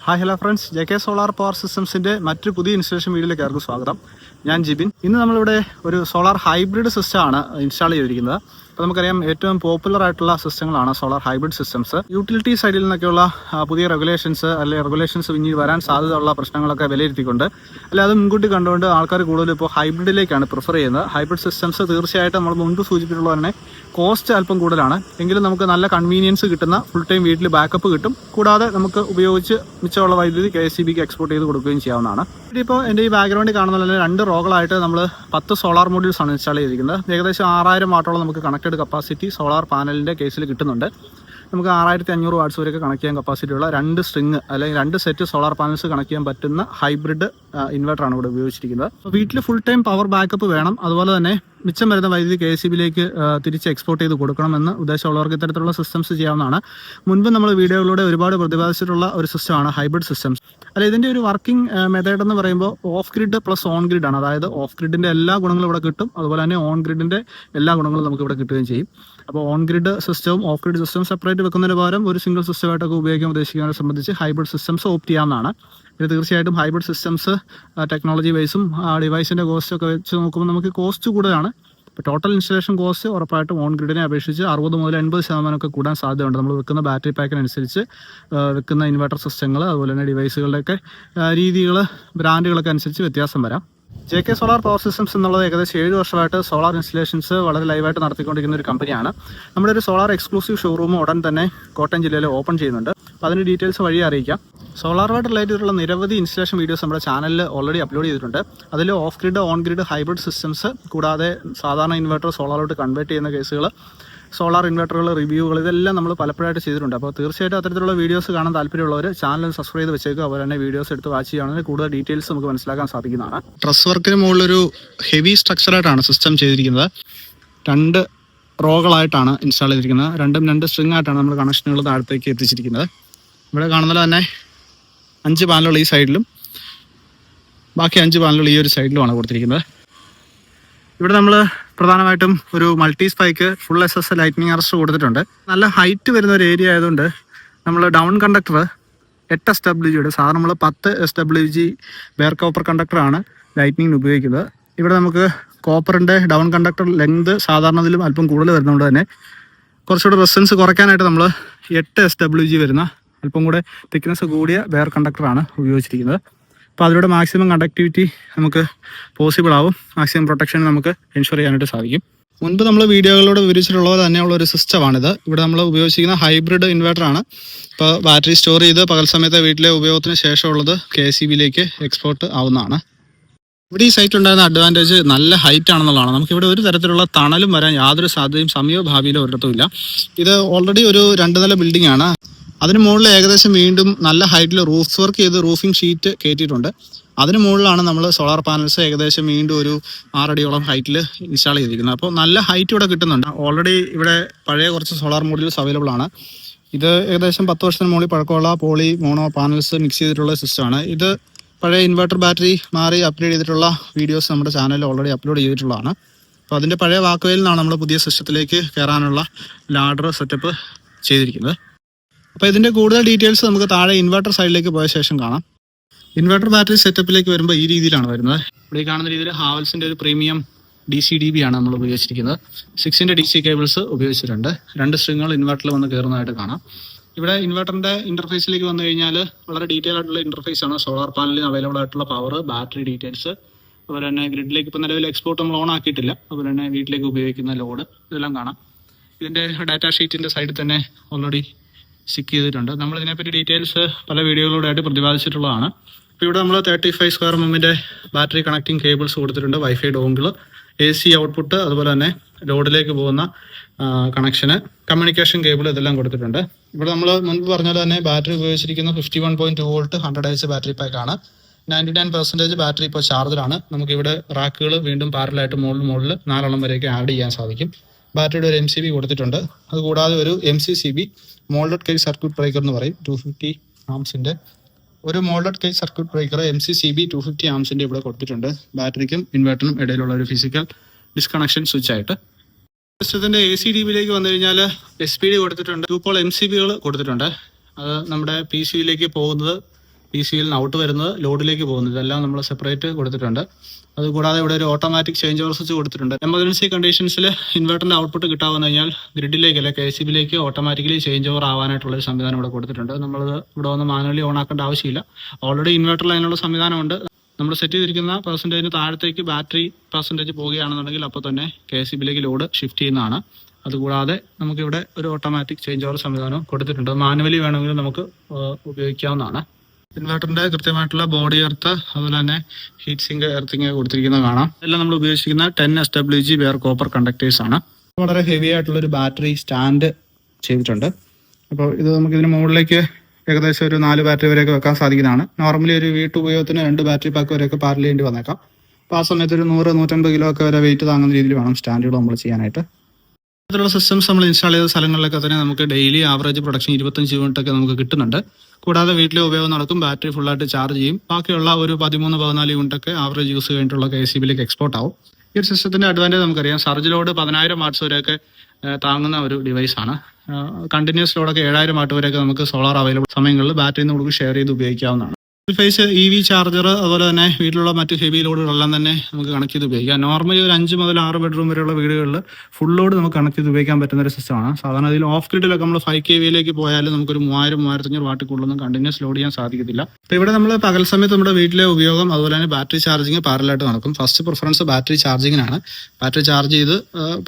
Hi hello friends, JK solar power സിസ്റ്റംസിൻ്റെ മറ്റൊരു പുതിയ ഇൻസ്റ്റലേഷൻ വീഡിയോയിലേക്ക് ആർക്കും സ്വാഗതം. ഞാൻ ജിബിൻ. ഇന്ന് നമ്മളിവിടെ ഒരു സോളാർ ഹൈബ്രിഡ് സിസ്റ്റമാണ് ഇൻസ്റ്റാൾ ചെയ്തിരിക്കുന്നത്. അപ്പോൾ നമുക്കറിയാം ഏറ്റവും പോപ്പുലർ ആയിട്ടുള്ള സിസ്റ്റങ്ങളാണ് സോളാർ ഹൈബ്രിഡ് സിസ്റ്റംസ്. യൂട്ടിലിറ്റി സൈഡിൽ നിന്നൊക്കെയുള്ള പുതിയ റെഗുലേഷൻസ് ഇനി വരാൻ സാധ്യതയുള്ള പ്രശ്നങ്ങളൊക്കെ വിലയിരുത്തിക്കൊണ്ട് അത് മുൻകൂട്ടി കണ്ടുകൊണ്ട് ആൾക്കാർ കൂടുതലും ഇപ്പോൾ ഹൈബ്രിഡിലേക്കാണ് പ്രിഫർ ചെയ്യുന്നത്. ഹൈബ്രിഡ് സിസ്റ്റംസ് തീർച്ചയായിട്ടും നമ്മൾ മുൻപ് സൂചിപ്പിച്ചിട്ടുള്ള തന്നെ കോസ്റ്റ് അല്പം കൂടുതലാണ്, എങ്കിലും നമുക്ക് നല്ല കൺവീനിയൻസ് കിട്ടുന്ന ഫുൾ ടൈം വീട്ടിൽ ബാക്കപ്പ് കിട്ടും. കൂടാതെ നമുക്ക് ഉപയോഗിച്ച് മിച്ചമുള്ള വൈദ്യുതി KSEBക്ക് എക്സ്പോർട്ട് ചെയ്ത് കൊടുക്കുകയും ചെയ്യാവുന്നതാണ്. ഇപ്പോൾ എൻ്റെ ഈ ബാക്ക്ഗ്രൗണ്ടിൽ കാണുന്ന 2 റോകളായിട്ട് നമ്മൾ 10 സോളാർ മോഡ്യൂൾസ് ആണ് ഇൻസ്റ്റാൾ ചെയ്തിരിക്കുന്നത്. ഏകദേശം 6000 വാട്ടോളം നമുക്ക് കണക്റ്റഡ് കപ്പാസിറ്റി സോളാർ പാനലിൻ്റെ കേസിൽ കിട്ടുന്നുണ്ട്. നമുക്ക് 6500 വാട്ട്സ് വരെയൊക്കെ കണക്ട് ചെയ്യാൻ കപ്പാസിറ്റിയുള്ള 2 സ്ട്രിങ് അല്ലെങ്കിൽ 2 സെറ്റ് സോളാർ പാനൽസ് കണക്ട് ചെയ്യാൻ പറ്റുന്ന ഹൈബ്രിഡ് ഇൻവെർട്ടറാണ് ഇവിടെ ഉപയോഗിച്ചിരിക്കുന്നത്. അപ്പോൾ വീട്ടിൽ ഫുൾ ടൈം പവർ ബാക്കപ്പ് വേണം, അതുപോലെ തന്നെ മിച്ചം വരുന്ന വൈദ്യുതി KSEBിലേക്ക് തിരിച്ച് എക്സ്പോർട്ട് ചെയ്ത് കൊടുക്കണമെന്ന് ഉദ്ദേശമുള്ളവർക്ക് ഇത്തരത്തിലുള്ള സിസ്റ്റംസ് ചെയ്യാവുന്നതാണ്. മുൻപ് നമ്മൾ വീഡിയോകളിലൂടെ ഒരുപാട് പ്രതിപാദിച്ചിട്ടുള്ള ഒരു സിസ്റ്റമാണ് ഹൈബ്രിഡ് സിസ്റ്റംസ്. ഇതിൻ്റെ ഒരു വർക്കിംഗ് മെത്തേഡ് എന്ന് പറയുമ്പോൾ off grid plus on grid ആണ്. അതായത് ഓഫ് ഗ്രിഡിൻ്റെ എല്ലാ ഗുണങ്ങളും ഇവിടെ കിട്ടും, അതുപോലെ തന്നെ ഓൺ ഗ്രിഡിൻ്റെ എല്ലാ ഗുണങ്ങളും നമുക്ക് ഇവിടെ കിട്ടുകയും ചെയ്യും. അപ്പോൾ ഓൺ ഗ്രിഡ് സിസ്റ്റവും ഓഫ് ഗ്രിഡ് സിസ്റ്റവും സെപ്പറേറ്റ് വെക്കുന്നതിന് പകരം ഒരു സിംഗിൾ സിസ്റ്റമായിട്ടൊക്കെ ഉപയോഗിക്കാൻ ഉദ്ദേശിക്കുന്നതിനെ സംബന്ധിച്ച് ഹൈബ്രിഡ് സിസ്റ്റംസ് ഓപ്റ്റ് ചെയ്യാവുന്നതാണ്. ഇത് തീർച്ചയായിട്ടും ഹൈബ്രിഡ് സിസ്റ്റംസ് ടെക്നോളജി വൈസും ഡിവൈസിൻ്റെ കോസ്റ്റൊക്കെ വെച്ച് നോക്കുമ്പോൾ നമുക്ക് കോസ്റ്റ് കൂടുതലാണ്. ഇപ്പോൾ ടോട്ടൽ ഇൻസ്റ്റലേഷൻ കോസ്റ്റ് ഉറപ്പായിട്ടും ഓൺ ഗ്രിഡിനെ അപേക്ഷിച്ച് 60 മുതൽ 80% കൂടാൻ സാധ്യതയുണ്ട്. നമ്മൾ വെക്കുന്ന ബാറ്ററി പാക്കിനനുസരിച്ച് വെക്കുന്ന ഇൻവെർട്ടർ സിസ്റ്റങ്ങൾ, അതുപോലെ തന്നെ ഡിവൈസുകളുടെയൊക്കെ രീതികൾ, ബ്രാൻഡുകളൊക്കെ അനുസരിച്ച് വ്യത്യാസം വരാം. JK സോളാർ പവർ സിസ്റ്റംസ് എന്നുള്ളത് ഏകദേശം 7 വർഷമായിട്ട് സോളാർ ഇൻസ്റ്റലേഷൻസ് വളരെ ലൈവായിട്ട് നടത്തിക്കൊണ്ടിരിക്കുന്ന ഒരു കമ്പനിയാണ്. നമ്മുടെ ഒരു സോളാർ എക്സ്ക്ലൂസീവ് ഷോറൂം ഉടൻ തന്നെ കോട്ടയം ജില്ലയിൽ ഓപ്പൺ ചെയ്യുന്നുണ്ട്. അപ്പോൾ അതിൻ്റെ ഡീറ്റെയിൽസ് വഴി അറിയിക്കാം. സോളാറുമായിട്ട് റിലേറ്റ് ചെയ്തിട്ടുള്ള നിരവധി ഇൻസ്റ്റലേഷൻ വീഡിയോസ് നമ്മുടെ ചാനലിൽ ഓൾറെഡി അപ്ലോഡ് ചെയ്തിട്ടുണ്ട്. അതിൽ off grid, on grid, hybrid systems, കൂടാതെ സാധാരണ ഇൻവെർട്ടർ സോളാറോട്ട് കൺവേർട്ട് ചെയ്യുന്ന കേസുകൾ, സോളാർ ഇൻവെർട്ടറുകൾ റിവ്യൂകൾ, ഇതെല്ലാം നമ്മൾ പലപ്പോഴായിട്ട് ചെയ്തിട്ടുണ്ട്. അപ്പോൾ തീർച്ചയായിട്ടും അത്തരത്തിലുള്ള വീഡിയോസ് കാണാൻ താല്പര്യമുള്ളവർ ചാനൽ സബ്സ്ക്രൈബ് ചെയ്ത് വെച്ചേക്കുക. അതുപോലെ തന്നെ വീഡിയോസ് എടുത്ത് വാച്ച് ചെയ്യുകയാണെങ്കിൽ കൂടുതൽ ഡീറ്റെയിൽസ് നമുക്ക് മനസ്സിലാക്കാൻ സാധിക്കുന്നതാണ്. ട്രസ് വർക്കിന് മുകളിലൊരു ഹെവി സ്ട്രക്ചറായിട്ടാണ് സിസ്റ്റം ചെയ്തിരിക്കുന്നത്. 2 റോകളായിട്ടാണ് ഇൻസ്റ്റാൾ ചെയ്തിരിക്കുന്നത്. 2 സ്ട്രിങ് ആയിട്ടാണ് നമ്മൾ കണക്ഷനുകൾ താഴത്തേക്ക് എത്തിച്ചിരിക്കുന്നത്. ഇവിടെ കാണുന്നത് തന്നെ 5 പാനലുകൾ ഈ സൈഡിലും ബാക്കി 5 പാനലുകൾ ഈ ഒരു സൈഡിലുമാണ് കൊടുത്തിരിക്കുന്നത്. ഇവിടെ നമ്മൾ പ്രധാനമായിട്ടും ഒരു multi spike full SS lightning arrest കൊടുത്തിട്ടുണ്ട്. നല്ല ഹൈറ്റ് വരുന്ന ഒരു ഏരിയ ആയതുകൊണ്ട് നമ്മൾ ഡൗൺ കണ്ടക്ടർ 8 SWGയുടെ, സാധാരണ നമ്മൾ 10 SWG ബെയർ കോപ്പർ കണ്ടക്ടറാണ് ലൈറ്റ്നിങ്ങിന് ഉപയോഗിക്കുന്നത്. ഇവിടെ നമുക്ക് കോപ്പറിൻ്റെ ഡൗൺ കണ്ടക്ടർ ലെങ്ത് സാധാരണതിലും അല്പം കൂടുതൽ വരുന്നതുകൊണ്ട് തന്നെ കുറച്ചുകൂടെ റെസിസ്റ്റൻസ് കുറയ്ക്കാനായിട്ട് നമ്മൾ 8 SWG വരുന്ന അല്പം കൂടെ തിക്നെസ് കൂടിയ ബെയർ കണ്ടക്ടറാണ് ഉപയോഗിച്ചിരിക്കുന്നത്. അപ്പോൾ അതിലൂടെ മാക്സിമം കണ്ടക്ടിവിറ്റി നമുക്ക് പോസിബിൾ ആവും, മാക്സിമം പ്രൊട്ടക്ഷൻ നമുക്ക് എൻഷുർ ചെയ്യാനായിട്ട് സാധിക്കും. മുൻപ് നമ്മൾ വീഡിയോകളിലൂടെ വിവരിച്ചിട്ടുള്ളത് തന്നെയുള്ള ഒരു സിസ്റ്റമാണിത്. ഇവിടെ നമ്മൾ ഉപയോഗിച്ചിരിക്കുന്ന ഹൈബ്രിഡ് ഇൻവെർട്ടറാണ്. ഇപ്പോൾ ബാറ്ററി സ്റ്റോർ ചെയ്ത് പകൽ സമയത്തെ വീട്ടിലെ ഉപയോഗത്തിന് ശേഷമുള്ളത് KSEBിലേക്ക് എക്സ്പോർട്ട് ആവുന്നതാണ്. ഇവിടെ ഈ സൈറ്റ് ഉണ്ടായിരുന്ന അഡ്വാൻറ്റേജ് നല്ല ഹൈറ്റ് ആണെന്നുള്ളതാണ്. നമുക്കിവിടെ ഒരു തരത്തിലുള്ള തണലും വരാൻ യാതൊരു സാധ്യതയും സമീപ ഭാവിയിലോ ഒരിടത്തുമില്ല. ഇത് ഓൾറെഡി ഒരു 2 നില ബിൽഡിംഗ് ആണ്. അതിന് മുകളിൽ ഏകദേശം വീണ്ടും നല്ല ഹൈറ്റിൽ റൂഫ് വർക്ക് ചെയ്ത് റൂഫിംഗ് ഷീറ്റ് കയറ്റിയിട്ടുണ്ട്. അതിന് മുകളിലാണ് നമ്മൾ സോളാർ പാനൽസ് ഏകദേശം വീണ്ടും ഒരു 6 അടിയോളം ഹൈറ്റിൽ ഇൻസ്റ്റാൾ ചെയ്തിരിക്കുന്നത്. അപ്പോൾ നല്ല ഹൈറ്റ് ഇവിടെ കിട്ടുന്നുണ്ട്. ഓൾറെഡി ഇവിടെ പഴയ കുറച്ച് സോളാർ മോഡ്യൂൾസ് അവൈലബിൾ ആണ്. ഇത് ഏകദേശം 10 വർഷത്തിന് മുകളിൽ പഴക്കമുള്ള പോളി മോണോ പാനൽസ് മിക്സ് ചെയ്തിട്ടുള്ള സിസ്റ്റമാണ്. ഇത് പഴയ ഇൻവെർട്ടർ ബാറ്ററി മാറി അപ്ഗ്രേഡ് ചെയ്തിട്ടുള്ള വീഡിയോസ് നമ്മുടെ ചാനലിൽ ഓൾറെഡി അപ്ലോഡ് ചെയ്തിട്ടുള്ളതാണ്. അപ്പോൾ അതിൻ്റെ പഴയ വാക്കുവയിൽ നിന്നാണ് നമ്മൾ പുതിയ സിസ്റ്റത്തിലേക്ക് കയറാനുള്ള ലാഡർ സെറ്റപ്പ് ചെയ്തിരിക്കുന്നത്. അപ്പോൾ ഇതിൻ്റെ കൂടുതൽ ഡീറ്റെയിൽസ് നമുക്ക് താഴെ ഇൻവെർട്ടർ സൈഡിലേക്ക് പോയ ശേഷം കാണാം. ഇൻവെർട്ടർ ബാറ്ററി സെറ്റപ്പിലേക്ക് വരുമ്പോൾ ഈ രീതിയിലാണ് വരുന്നത്. ഇവിടെ കാണുന്ന രീതിയിൽ ഹാവൽസിൻ്റെ ഒരു പ്രീമിയം DC-DB ആണ് നമ്മൾ ഉപയോഗിച്ചിരിക്കുന്നത്. 6 DC കേബിൾസ് ഉപയോഗിച്ചിട്ടുണ്ട്. 2 സ്ട്രിങ്ങുകൾ ഇൻവെർട്ടറിൽ വന്ന് കയറുന്നതായിട്ട് കാണാം. ഇവിടെ ഇൻവെർട്ടറിൻ്റെ ഇൻ്റർഫേസിലേക്ക് വന്നു കഴിഞ്ഞാൽ വളരെ ഡീറ്റെയിൽ ആയിട്ടുള്ള ഇൻ്റർഫേസ് ആണ്. സോളാർ പാനലിന് അവൈലബിൾ ആയിട്ടുള്ള പവർ, ബാറ്ററി ഡീറ്റെയിൽസ്, അതുപോലെ തന്നെ ഗ്രിഡിലേക്ക് ഇപ്പോൾ നിലവിൽ എക്സ്പോർട്ട് നമ്മൾ ഓൺ ആക്കിയിട്ടില്ല. അതുപോലെ തന്നെ വീട്ടിലേക്ക് ഉപയോഗിക്കുന്ന ലോഡ്, ഇതെല്ലാം കാണാം. ഇതിൻ്റെ ഡാറ്റാ ഷീറ്റിൻ്റെ സൈഡിൽ തന്നെ ഓൾറെഡി സ്റ്റിക്ക് ചെയ്തിട്ടുണ്ട്. നമ്മൾ ഇതിനെപ്പറ്റി ഡീറ്റെയിൽസ് പല വീഡിയോകളിലൂടെ ആയിട്ട് പ്രതിപാദിച്ചിട്ടുള്ളതാണ്. ഇപ്പോൾ ഇവിടെ നമ്മൾ 35 square mm battery connecting cables കൊടുത്തിട്ടുണ്ട്. വൈഫൈ ഡോങ്കിൾ, AC ഔട്ട്പുട്ട്, അതുപോലെ തന്നെ ലോഡിലേക്ക് പോകുന്ന കണക്ഷന്, കമ്മ്യൂണിക്കേഷൻ കേബിൾ, ഇതെല്ലാം കൊടുത്തിട്ടുണ്ട്. ഇവിടെ നമ്മൾ മുൻപ് പറഞ്ഞ പോലെ തന്നെ ബാറ്ററി ഉപയോഗിച്ചിരിക്കുന്ന 51.2 വോൾട്ട് 100 AH ബാറ്ററി പാക്കാണ്. 99% ബാറ്ററി ഇപ്പോൾ ചാർജറാണ്. നമുക്കിവിടെ റാക്കുകൾ വീണ്ടും പാരലായിട്ട് മുകളിൽ 4 വരെയൊക്കെ ആഡ് ചെയ്യാൻ സാധിക്കും. ബാറ്ററിയുടെ ഒരു MCB കൊടുത്തിട്ടുണ്ട്. അതുകൂടാതെ ഒരു MCCB moulded cage circuit breaker എന്ന് പറയും, 250 ആംസിൻ്റെ ഒരു moulded cage circuit breaker MCCB 250 ആംസിൻ്റെ ഇവിടെ കൊടുത്തിട്ടുണ്ട്. ബാറ്ററിക്കും ഇൻവെർട്ടറിനും ഇടയിലുള്ള ഒരു ഫിസിക്കൽ ഡിസ്കണക്ഷൻ സ്വിച്ച് ആയിട്ട്. സിസ്റ്റത്തിൻ്റെ AC-DBയിലേക്ക് വന്നു കഴിഞ്ഞാൽ SPD കൊടുത്തിട്ടുണ്ട്. 2 പോൾ MCBകൾ കൊടുത്തിട്ടുണ്ട്. അത് നമ്മുടെ PCയിലേക്ക് പോകുന്നത് PCയിൽ നിന്ന് ഔട്ട് വരുന്നത് ലോഡിലേക്ക് പോകുന്നത്. ഇതെല്ലാം നമ്മൾ സെപ്പറേറ്റ് കൊടുത്തിട്ടുണ്ട്. അതുകൂടാതെ ഇവിടെ ഒരു ഓട്ടോമാറ്റിക് ചേഞ്ച് ഓവർ സ്വിച്ച് കൊടുത്തിട്ടുണ്ട്. എമർജൻസി കണ്ടീഷൻസിൽ ഇൻവെർട്ടറിന്റെ ഔട്ട്പുട്ട് കിട്ടാവുന്ന കഴിഞ്ഞാൽ ഗ്രിഡിലേക്ക് അല്ലെ KCBയിലേക്ക് ഓട്ടോമാറ്റിക്കലി ചേഞ്ച് ഓവർ ആവാനായിട്ടുള്ള ഒരു സംവിധാനം ഇവിടെ കൊടുത്തിട്ടുണ്ട്. നമ്മളത് ഇവിടെ വന്ന് മാനുവലി ഓൺ ആക്കേണ്ട ആവശ്യമില്ല. ഓൾറെഡി ഇൻവെർട്ടറിൽ അതിനുള്ള സംവിധാനമുണ്ട്. നമ്മൾ സെറ്റ് ചെയ്തിരിക്കുന്ന പെർസെൻറ്റേജിന് താഴത്തേക്ക് ബാറ്ററി പെർസെൻറ്റേജ് പോവുകയാണെന്നുണ്ടെങ്കിൽ അപ്പോൾ തന്നെ KCBയിലേക്ക് ലോഡ് ഷിഫ്റ്റ് ചെയ്യുന്നതാണ്. അതുകൂടാതെ നമുക്കിവിടെ ഒരു ഓട്ടോമാറ്റിക് ചേഞ്ച് ഓവർ സംവിധാനം കൊടുത്തിട്ടുണ്ട്. മാനുവലി വേണമെങ്കിൽ നമുക്ക് ഉപയോഗിക്കാവുന്നതാണ്. ഇൻവെർട്ടറിന്റെ കൃത്യമായിട്ടുള്ള ബോഡി എർത്ത്, അതുപോലെ തന്നെ ഹീറ്റ് സിങ്ക് എർത്തിങ് കൊടുത്തിരിക്കുന്നത് കാണാം. എല്ലാം നമ്മൾ ഉപയോഗിച്ചിരിക്കുന്ന 10 SWG വെയർ കോപ്പർ കണ്ടക്ടേഴ്സ് ആണ്. വളരെ ഹെവി ആയിട്ടുള്ള ഒരു ബാറ്ററി സ്റ്റാൻഡ് ചെയ്തിട്ടുണ്ട്. അപ്പോൾ ഇത് നമുക്ക് ഇതിന് മുകളിലേക്ക് ഏകദേശം ഒരു 4 ബാറ്ററി വരെയൊക്കെ വെക്കാൻ സാധിക്കുന്നതാണ്. നോർമലി ഒരു വീട്ടുപയോഗത്തിന് 2 ബാറ്ററി പാക്ക് വരെയൊക്കെ പാരൽ ചെയ്യേണ്ടി വന്നേക്കാം. അപ്പോൾ ആ സമയത്ത് ഒരു 100-150 കിലോ ഒക്കെ വരെ വെയിറ്റ് താങ്ങുന്ന രീതിയിൽ വേണം സ്റ്റാൻഡുകൾ നമ്മൾ ചെയ്യാനായിട്ട്. ഇത്തരത്തിലുള്ള സിസ്റ്റംസ് നമ്മൾ ഇൻസ്റ്റാൾ ചെയ്ത സ്ഥലങ്ങളിലൊക്കെ തന്നെ നമുക്ക് ഡെയിലി ആവറേജ് പ്രൊഡക്ഷൻ 25 യൂണിറ്റ് ഒക്കെ നമുക്ക് കിട്ടുന്നുണ്ട്. കൂടാതെ വീട്ടിലെ ഉപയോഗം നടക്കും, ബാറ്ററി ഫുള്ളായിട്ട് ചാർജ് ചെയ്യും. ബാക്കിയുള്ള ഒരു 13-14 യൂണിറ്റ് ഒക്കെ ആവറേജ് യൂസ് കഴിഞ്ഞിട്ടുള്ള KCBയിലേക്ക് എക്സ്പോർട്ട് ആവും. ഈ ഒരു സിസ്റ്റത്തിന്റെ അഡ്വാൻറ്റേജ് നമുക്കറിയാം. സർജ് ലോഡ് 10,000 വാട്ട്സ് വരെയൊക്കെ താങ്ങുന്ന ഒരു ഡിവൈസാണ്. കണ്ടിന്യൂസ് ലോഡൊക്കെ 7,000 വാട്ട് വരെയൊക്കെ നമുക്ക് സോളാർ അവൈലബിൾ സമയങ്ങളിൽ ബാറ്ററിയിൽ നിന്ന് നമുക്ക് ഷെയർ ചെയ്ത് ഉപയോഗിക്കാവുന്നതാണ്. ഫേസ് EV ചാർജർ, അതുപോലെ തന്നെ വീട്ടിലുള്ള മറ്റ് ഹെവി ലോഡുകളെല്ലാം തന്നെ നമുക്ക് കണക്ട് ചെയ്ത് ഉപയോഗിക്കാം. നോർമലി ഒരു 5 മുതൽ 6 ബെഡ്റൂം വരെയുള്ള വീടുകളിൽ ഫുൾ ലോഡ് നമുക്ക് കണക്ട് ചെയ്ത് ഉപയോഗിക്കാൻ പറ്റുന്ന ഒരു സിസ്റ്റമാണ്. സാധാരണ ഇതിൽ ഓഫ് ഗ്രിഡിലൊക്കെ നമ്മൾ 5 kVയിലേക്ക് പോയാലും നമുക്കൊരു 3000-3500 വാട്ടിൽ കൂടുതലൊന്നും കണ്ടിന്യൂസ് ലോഡ് ചെയ്യാൻ സാധിക്കത്തില്ല. അപ്പോൾ ഇവിടെ നമ്മൾ പകൽ സമയത്ത് നമ്മുടെ വീട്ടിലെ ഉപയോഗം, അതുപോലെ തന്നെ ബാറ്ററി ചാർജിങ് പാരലായിട്ട് നടക്കും. ഫസ്റ്റ് പ്രിഫറൻസ് ബാറ്ററി ചാർജിങ്ങിനാണ്. ബാറ്ററി ചാർജ് ചെയ്ത്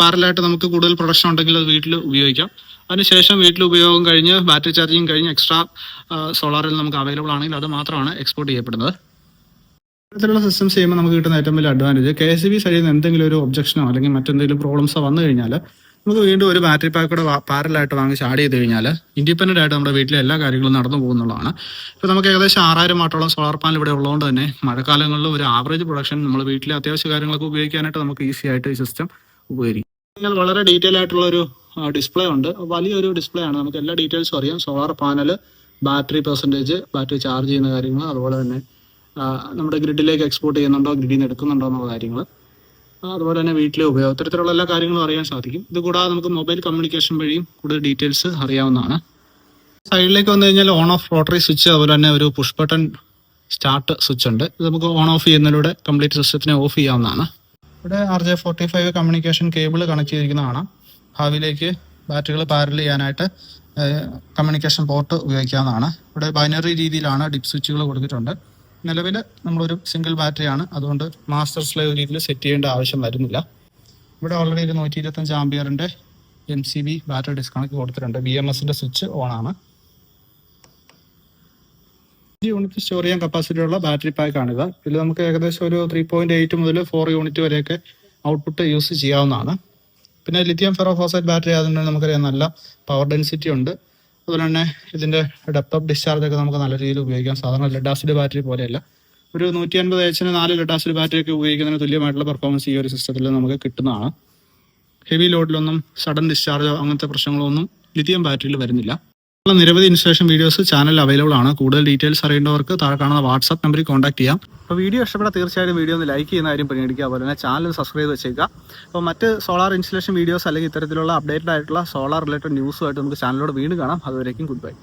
പാരലായിട്ട് നമുക്ക് കൂടുതൽ പ്രൊഡക്ഷൻ ഉണ്ടെങ്കിൽ അത് വീട്ടിൽ ഉപയോഗിക്കാം. അതിനുശേഷം വീട്ടിൽ ഉപയോഗം കഴിഞ്ഞ് ബാറ്ററി ചാർജിങ് കഴിഞ്ഞ് എക്സ്ട്രാ സോളാറിൽ നമുക്ക് അവൈലബിൾ ആണെങ്കിൽ അത് മാത്രമാണ് എക്സ്പോർട്ട് ചെയ്യപ്പെടുന്നത്. ഇത്തരത്തിലുള്ള സിസ്റ്റംസ് ചെയ്യുമ്പോൾ നമുക്ക് കിട്ടുന്ന ഏറ്റവും വലിയ അഡ്വാൻറ്റേജ്, KCB സൈഡിൽ നിന്ന് എന്തെങ്കിലും ഒരു ഒബ്ജക്ഷനോ അല്ലെങ്കിൽ മറ്റെന്തെങ്കിലും പ്രോബ്ലംസോ വന്നു കഴിഞ്ഞാൽ നമുക്ക് വീണ്ടും ഒരു ബാറ്ററി പാക്ക് കൂടെ പാരലായിട്ട് വാങ്ങിച്ച് ആഡ് ചെയ്ത് കഴിഞ്ഞാൽ ഇൻഡിപെൻഡൻ്റ് ആയിട്ട് നമ്മുടെ വീട്ടിലെ എല്ലാ കാര്യങ്ങളും നടന്നു പോകുന്നുള്ളതാണ്. ഇപ്പോൾ നമുക്ക് ഏകദേശം 6000 വാട്ടോളം സോളാർ പാനൽ ഇവിടെ ഉള്ളതുകൊണ്ട് തന്നെ മഴക്കാലങ്ങളിൽ ഒരു ആവറേജ് പ്രൊഡക്ഷൻ നമ്മൾ വീട്ടിലെ അത്യാവശ്യ കാര്യങ്ങളൊക്കെ ഉപയോഗിക്കാനായിട്ട് നമുക്ക് ഈസി ആയിട്ട് ഈ സിസ്റ്റം ഉപകരിക്കും. വളരെ ഡീറ്റെയിൽ ആയിട്ടുള്ള ഒരു ഡിസ്പ്ലേ ഉണ്ട്. വലിയൊരു ഡിസ്പ്ലേ ആണ്. നമുക്ക് എല്ലാ ഡീറ്റെയിൽസും അറിയാം. Solar panel, battery percentage, battery charge ചെയ്യുന്ന കാര്യങ്ങൾ, അതുപോലെ തന്നെ നമ്മുടെ ഗ്രിഡിലേക്ക് എക്സ്പോർട്ട് ചെയ്യുന്നുണ്ടോ, ഗ്രിഡിൽ നിന്ന് എടുക്കുന്നുണ്ടോ എന്നുള്ള കാര്യങ്ങൾ, അതുപോലെ തന്നെ വീട്ടിലെ ഉപയോഗം, ഇത്തരത്തിലുള്ള എല്ലാ കാര്യങ്ങളും അറിയാൻ സാധിക്കും. ഇത് കൂടാതെ നമുക്ക് മൊബൈൽ കമ്മ്യൂണിക്കേഷൻ വഴിയും കൂടുതൽ ഡീറ്റെയിൽസ് അറിയാവുന്നതാണ്. സൈഡിലേക്ക് വന്നു കഴിഞ്ഞാൽ ഓൺ ഓഫ് റോട്ടറി സ്വിച്ച്, അതുപോലെ തന്നെ ഒരു പുഷ് ബട്ടൺ സ്റ്റാർട്ട് സ്വിച്ച് ഉണ്ട്. ഇത് നമുക്ക് ഓൺ ഓഫ് ചെയ്യുന്നതിലൂടെ കംപ്ലീറ്റ് സിസ്റ്റത്തിനെ ഓഫ് ചെയ്യാവുന്നതാണ്. ഇവിടെ RJ45 കമ്മ്യൂണിക്കേഷൻ കേബിൾ കണക്ട് ചെയ്തിരിക്കുന്നതാണ്. ഭാവിയിലേക്ക് ബാറ്ററികൾ പാരൽ ചെയ്യാനായിട്ട് കമ്മ്യൂണിക്കേഷൻ പോർട്ട് ഉപയോഗിക്കാവുന്നതാണ്. ഇവിടെ ബൈനറി രീതിയിലാണ് ഡിപ്പ് സ്വിച്ചുകൾ കൊടുത്തിട്ടുണ്ട്. നിലവിൽ നമ്മളൊരു സിംഗിൾ ബാറ്ററിയാണ്, അതുകൊണ്ട് മാസ്റ്റർ സ്ലേവ് രീതിയിൽ സെറ്റ് ചെയ്യേണ്ട ആവശ്യം വരുന്നില്ല. ഇവിടെ ഓൾറെഡി ഒരു 125 ആംപിയറിൻ്റെ MCB ബാറ്ററി ഡിസ്കണക്ട് കൊടുത്തിട്ടുണ്ട്. BMSന്റെ സ്വിച്ച് ഓൺ ആണ്. യൂണിറ്റ് സ്റ്റോർ ചെയ്യാൻ കപ്പാസിറ്റി ഉള്ള ബാറ്ററി പാക്ക് ആണിത്. ഇതിൽ നമുക്ക് ഏകദേശം ഒരു 3.8 മുതൽ 4 യൂണിറ്റ് വരെയൊക്കെ ഔട്ട്പുട്ട് യൂസ് ചെയ്യാവുന്നതാണ്. പിന്നെ ലിഥിയം ഫെറോഫോസൈറ്റ് ബാറ്ററി ആയതുകൊണ്ട് നമുക്കറിയാം നല്ല പവർ ഡെൻസിറ്റി ഉണ്ട്. അതുപോലെ തന്നെ ഇതിൻ്റെ ഡെപ്ത് ഓഫ് ഡിസ്ചാർജ് ഒക്കെ നമുക്ക് നല്ല രീതിയിൽ ഉപയോഗിക്കാം. സാധാരണ ലെഡ് ആസിഡ് ബാറ്ററി പോലെയല്ല. ഒരു 150H 4 ലെഡ് ആസിഡ് ബാറ്ററി ഒക്കെ ഉപയോഗിക്കുന്നതിന് തുല്യമായിട്ടുള്ള പെർഫോമൻസ് ഈ ഒരു സിസ്റ്റത്തിൽ നമുക്ക് കിട്ടുന്നതാണ്. ഹെവി ലോഡിലൊന്നും സഡൻ ഡിസ്ചാർജോ അങ്ങനത്തെ പ്രശ്നങ്ങളൊന്നും ലിഥിയം ബാറ്ററിയിൽ വരുന്നില്ല. നിരവധി ഇൻസ്റ്റലേഷൻ വീഡിയോസ് ചാനലിൽ അവൈലബിൾ ആണ്. കൂടുതൽ ഡീറ്റെയിൽസ് അറിയേണ്ടവർക്ക് താഴെ കാണുന്ന വാട്സ്ആപ്പ് നമ്പറിൽ കോൺടാക്ട് ചെയ്യാം. അപ്പോൾ വീഡിയോ ഇഷ്ടപ്പെട്ടാൽ തീർച്ചയായും വീഡിയോ ഒന്ന് ലൈക്ക് ചെയ്യുന്ന കാര്യം പരിഗണിക്കുക. അതുപോലെ തന്നെ ചാനൽ സബ്സ്ക്രൈബ് വെച്ചേക്കുക. അപ്പോൾ മറ്റ് സോളാർ ഇൻസ്റ്റലേഷൻ വീഡിയോസ് അല്ലെങ്കിൽ ഇത്തരത്തിലുള്ള അപ്ഡേറ്റഡ് ആയിട്ടുള്ള സോളാർ റിലേറ്റഡ് ന്യൂസുമായിട്ട് നമുക്ക് ചാനലിലൂടെ വീണ്ടും കാണാം. അതുവരേക്കും ഗുഡ് ബൈ.